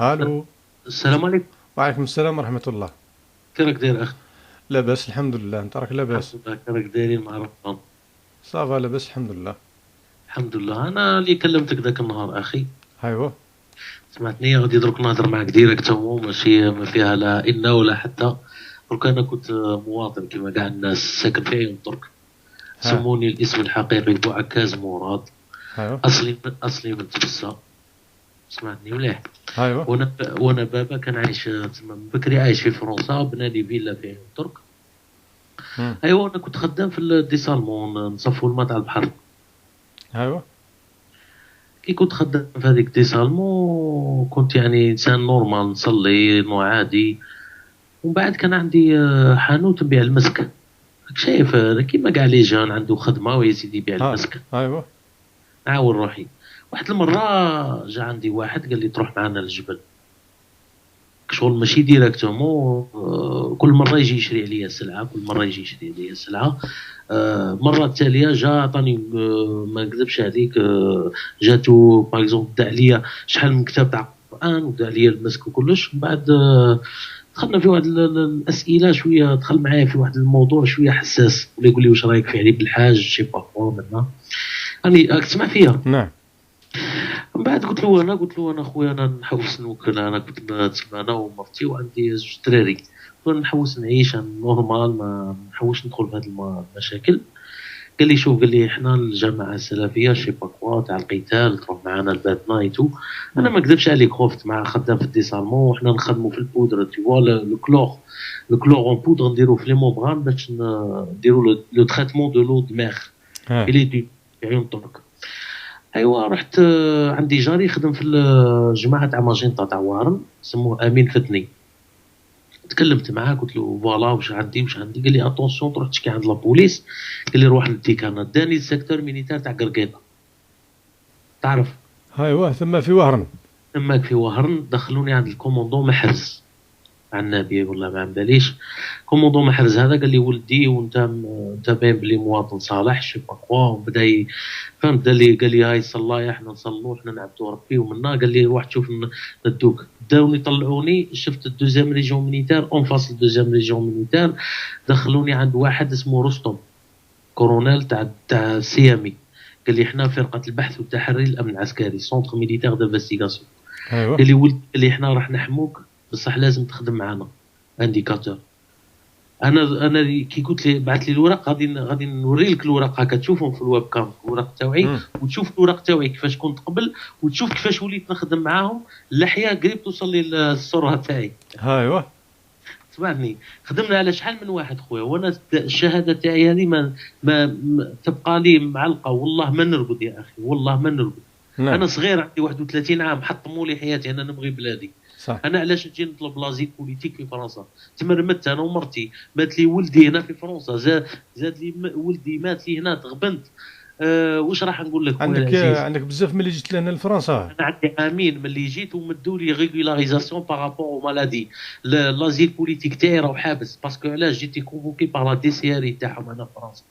الو. السلام عليكم. وعليكم السلام ورحمة الله. كي راك داير اخ؟ لاباس الحمد لله، انت راك الحمد لاباس؟ لله. كي راك دايرين مع رمضان؟ صافا لاباس الحمد لله. الحمد لله. انا اللي كلمتك ذاك النهار اخي، ايوا. سمعتني غادي درك نهضر معك ديريكتومون، ماشي ما فيها لا ان ولا حتى. درك انا كنت مواطن كما كاع الناس ساكن في عيون ترك. ها. سموني الاسم الحقيقي بوعكاز مراد. ايوا. اصلي من تبسه. سمعتني مليح. ايوا. وانا بابا كان عايش تما من بكري، عايش في فرنسا، بنى لي فيلا في عيون ترك. مم. ايوا انا كنت خدام في الديسالمون، نصفوا الماء تاع البحر. ايوا. كي كنت خدام في هذيك ديسالمون كنت يعني انسان نورمال، نصلي نوع عادي. ومن بعد كان عندي حانوت نبيع المسك. راك شايف كيما كاع لي جان عنده خدمه ويزيد يبيع ها. المسك. ايوا. نعاون روحي. واحد المره جا عندي واحد قال لي تروح معنا للجبل. شغل ماشي ديريكتومون، كل مره يجي يشري عليا سلعه، كل مره يجي يشري عليا سلعه. المره التاليه جا عطاني، ما نكذبش عليك، جاتو باغ اكزومبل دا عليا شحال من كتاب تاع القران ودا عليا المسك وكلش. من بعد دخلنا في واحد الاسئله شويه، دخل معايا في واحد الموضوع شويه حساس، ولا يقول لي واش رايك في علي بالحاج شي با منا. راني راك تسمع فيها. نعم. من بعد قلت له انا خويا، انا نحوس نوكل، انا كنت تسمى انا ومرتي وعندي زوج دراري. قلت له نحوس نعيش نورمال، ما نحوس ندخل في هذه المشاكل. قال لي شوف، قال لي احنا الجماعه السلفيه شي با كوا تاع القتال، تروح معنا البات نايتو. انا مم. ما نكذبش عليك، خفت مع خدام في الديسالمون، وحنا نخدموا في البودر تي فوا لو كلور. لو كلور اون بودر نديرو في لي مومبران باش نديرو لو تريتمون دو لو دو مير. ها. الي دي عيون ترك. ايوا رحت، عندي جاري يخدم في الجماعه تاع ماجنتا تاع وارن، سموه امين فتني. تكلمت معاه قلت له فوالا واش عندي. قال لي اتونسيون تروح تشكي عند لابوليس. قال لي روح للديك، انا داني السيكتور ميليتير تاع قرقيطه. تعرف ايوا ثم في وهرن. تماك في وهرن، دخلوني عند الكوموندون محرز. مع النبي والله ما باليش. كوموندون محرز هذا قال لي ولدي، وانت باين بلي مواطن صالح شي با كوا. فهمت، قال لي هاي الصلايه احنا نصلوا، احنا نعبدوا ربي، ومنا قال لي روح تشوف ندوك. داوني طلعوني، شفت الدوزيام ريجيون ميليتير اون فاس الدوزيام ريجيون ميليتير. دخلوني عند واحد اسمه رستم، كورونيل تاع سيامي. قال لي احنا فرقه البحث والتحري الامن العسكري، سونتر ميليتير دانفستيغاسيون. ايوا. قال لي ولد، قال لي احنا راح نحموك، بصح لازم تخدم معنا انديكاتور. انا كي قلت لي بعث لي الورق، غادي نوري لك الورق، هكا تشوفهم في الويب كام الورق تاوعي، مم. وتشوف الورق تاوعي كيفاش كنت قبل، وتشوف كيفاش وليت نخدم معاهم. اللحيه قريب توصل لي الصوره تاعي. ايوا. سمعني. خدمنا على شحال من واحد خويا، وانا الشهاده تاعي هذه ما تبقى لي معلقه، والله ما نرقد يا اخي، والله ما نرقد. نعم. انا صغير عندي 31 عام، حطموا لي حياتي، انا نبغي بلادي. صح. انا علاش نجي نطلب لازيل بوليتيك في فرنسا؟ تمرمدت انا ومرتي، مات لي ولدي هنا في فرنسا، زاد لي ولدي مات لي هنا، تغبنت. واش راح نقول لك خويا العزيز؟ عندك بزاف ملي جيت لهنا لفرنسا. انا عندي عامين ملي جيت ومدوا لي ريغولاريزاسيون بارابور او مالادي. لازيل بوليتيك تاعي راه حابس، باسكو علاش جيتي كونفوكي بار لا دي سي ار تاعهم هنا في فرنسا.